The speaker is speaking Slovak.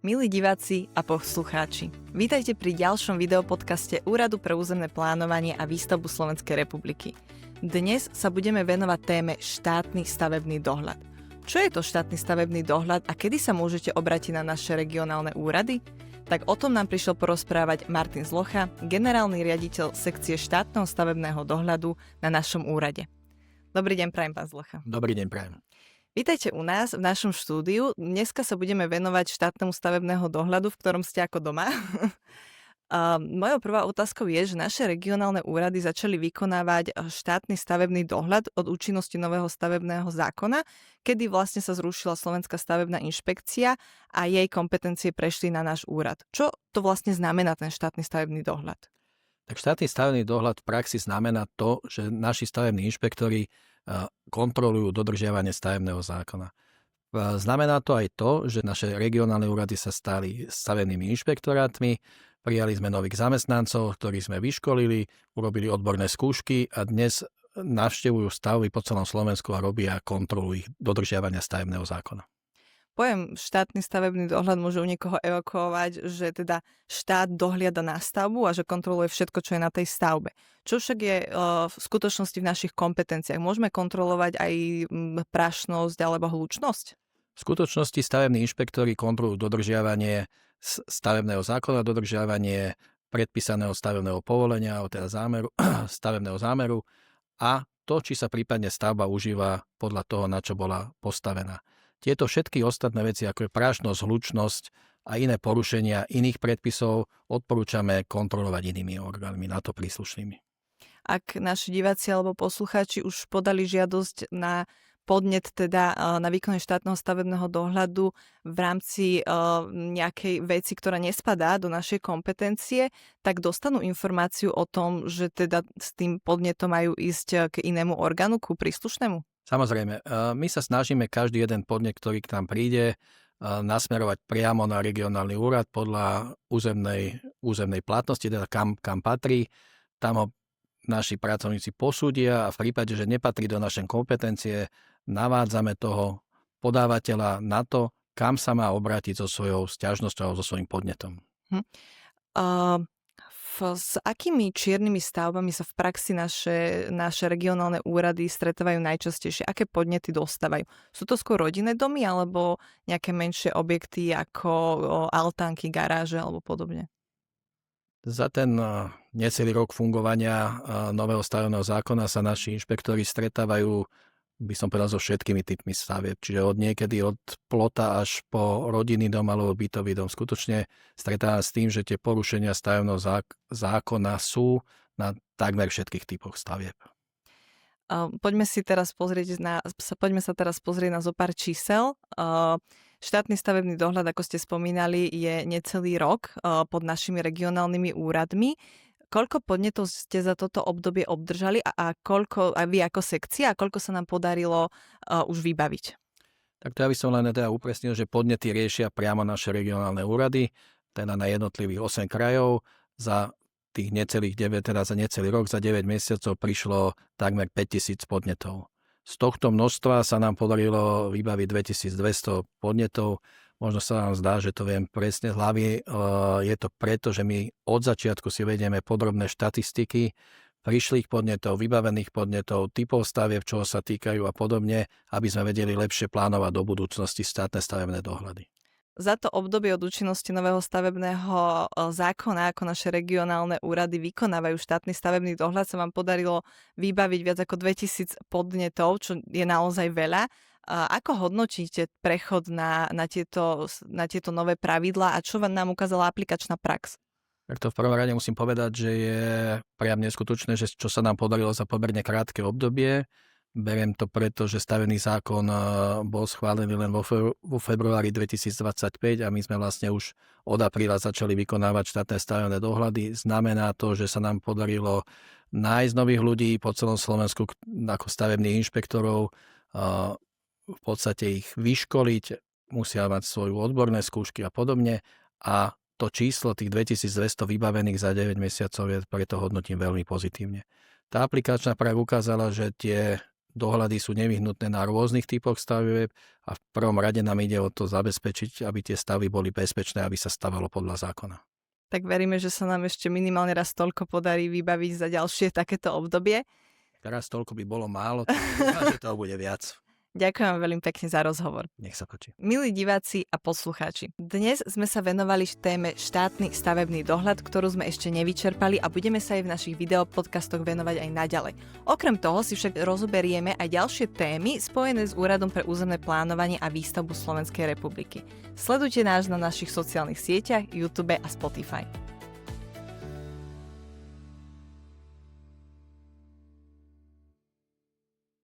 Milí diváci a poslucháči, vítajte pri ďalšom videopodcaste Úradu pre územné plánovanie a výstavbu Slovenskej republiky. Dnes sa budeme venovať téme štátny stavebný dohľad. Čo je to štátny stavebný dohľad a kedy sa môžete obrátiť na naše regionálne úrady? Tak o tom nám prišiel porozprávať Martin Zlocha, generálny riaditeľ sekcie štátneho stavebného dohľadu na našom úrade. Dobrý deň, prajem, pán Zlocha. Dobrý deň, prajem. Vítajte u nás v našom štúdiu. Dneska sa budeme venovať štátnemu stavebného dohľadu, v ktorom ste ako doma. Mojou prvá otázkou je, že naše regionálne úrady začali vykonávať štátny stavebný dohľad od účinnosti nového stavebného zákona, kedy vlastne sa zrušila Slovenská stavebná inšpekcia a jej kompetencie prešli na náš úrad. Čo to vlastne znamená ten štátny stavebný dohľad? Tak štátny stavebný dohľad v praxi znamená to, že naši stavební inšpektori kontrolujú dodržiavanie stavebného zákona. Znamená to aj to, že naše regionálne úrady sa stali stavebnými inšpektorátmi, prijali sme nových zamestnancov, ktorých sme vyškolili, urobili odborné skúšky a dnes navštevujú stavby po celom Slovensku a robia kontrolu ich dodržiavania stavebného zákona. Pojem štátny stavebný dohľad môže u niekoho evokovať, že teda štát dohliada na stavbu a že kontroluje všetko, čo je na tej stavbe. Čo však je v skutočnosti v našich kompetenciách? Môžeme kontrolovať aj prašnosť alebo hlučnosť? V skutočnosti stavební inšpektori kontrolujú dodržiavanie stavebného zákona, dodržiavanie predpísaného stavebného povolenia, teda stavebného zámeru a to, či sa prípadne stavba užíva podľa toho, na čo bola postavená. Tieto všetky ostatné veci, ako je prášnosť, hlučnosť a iné porušenia iných predpisov, odporúčame kontrolovať inými orgánmi, na to príslušnými. Ak naši diváci alebo poslucháči už podali žiadosť na podnet teda na výkon štátneho stavebného dohľadu v rámci nejakej veci, ktorá nespadá do našej kompetencie, tak dostanú informáciu o tom, že teda s tým podnetom majú ísť k inému orgánu, ku príslušnému? Samozrejme, my sa snažíme každý jeden podnet, ktorý k nám príde, nasmerovať priamo na regionálny úrad podľa územnej platnosti, teda kam patrí. Tam ho naši pracovníci posúdia a v prípade, že nepatrí do našej kompetencie, navádzame toho podávateľa na to, kam sa má obrátiť so svojou sťažnosťou alebo so svojím podnetom. S akými čiernymi stavbami sa v praxi naše regionálne úrady stretávajú najčastejšie? Aké podnety dostávajú? Sú to skôr rodinné domy alebo nejaké menšie objekty ako altánky, garáže alebo podobne? Za ten necelý rok fungovania nového stavebného zákona sa naši inšpektori stretávajú, by som povedal, so všetkými typmi stavieb. Čiže od plota až po rodinný dom alebo bytový dom. Skutočne stretávam s tým, že tie porušenia stavebného zákona sú na takmer všetkých typoch stavieb. Poďme sa teraz pozrieť na zo pár čísel. Štátny stavebný dohľad, ako ste spomínali, je necelý rok pod našimi regionálnymi úradmi. Koľko podnetov ste za toto obdobie obdržali a koľko a vy ako sekcia a koľko sa nám podarilo už vybaviť? Tak to ja by som len teda upresnil, že podnety riešia priamo naše regionálne úrady, teda na jednotlivých 8 krajov. Za tých necelý rok, za 9 mesiacov prišlo takmer 5000 podnetov. Z tohto množstva sa nám podarilo vybaviť 2200 podnetov. Možno sa vám zdá, že to viem presne z hlavy. Je to preto, že my od začiatku si vedieme podrobné štatistiky prišlých podnetov, vybavených podnetov, typov stavieb, čoho sa týkajú a podobne, aby sme vedeli lepšie plánovať do budúcnosti štátne stavebné dohľady. Za to obdobie od účinnosti nového stavebného zákona, ako naše regionálne úrady vykonávajú štátny stavebný dohľad, sa vám podarilo vybaviť viac ako 2000 podnetov, čo je naozaj veľa. Ako hodnotíte prechod na tieto nové pravidlá a čo vám nám ukázala aplikačná prax? Tak to v prvom rade musím povedať, že je priam neskutočné, že čo sa nám podarilo za pomerne krátke obdobie. Beriem to preto, že stavebný zákon bol schválený len vo februári 2025 a my sme vlastne už od apríla začali vykonávať štátne stavebné dohľady. Znamená to, že sa nám podarilo nájsť nových ľudí po celom Slovensku ako stavebných inšpektorov, v podstate ich vyškoliť, musia mať svoju odborné skúšky a podobne a to číslo tých 2200 vybavených za 9 mesiacov je preto hodnotím veľmi pozitívne. Tá aplikačná prax ukázala, že tie dohľady sú nevyhnutné na rôznych typoch stavieb a v prvom rade nám ide o to zabezpečiť, aby tie stavy boli bezpečné, aby sa stavalo podľa zákona. Tak veríme, že sa nám ešte minimálne raz toľko podarí vybaviť za ďalšie takéto obdobie. Teraz toľko by bolo málo, takže toho bude viac. Ďakujem veľmi pekne za rozhovor. Nech sa páči. Milí diváci a poslucháči, dnes sme sa venovali téme štátny stavebný dohľad, ktorú sme ešte nevyčerpali a budeme sa aj v našich videopodcastoch venovať aj naďalej. Okrem toho si však rozoberieme aj ďalšie témy spojené s Úradom pre územné plánovanie a výstavbu Slovenskej republiky. Sledujte nás na našich sociálnych sieťach, YouTube a Spotify.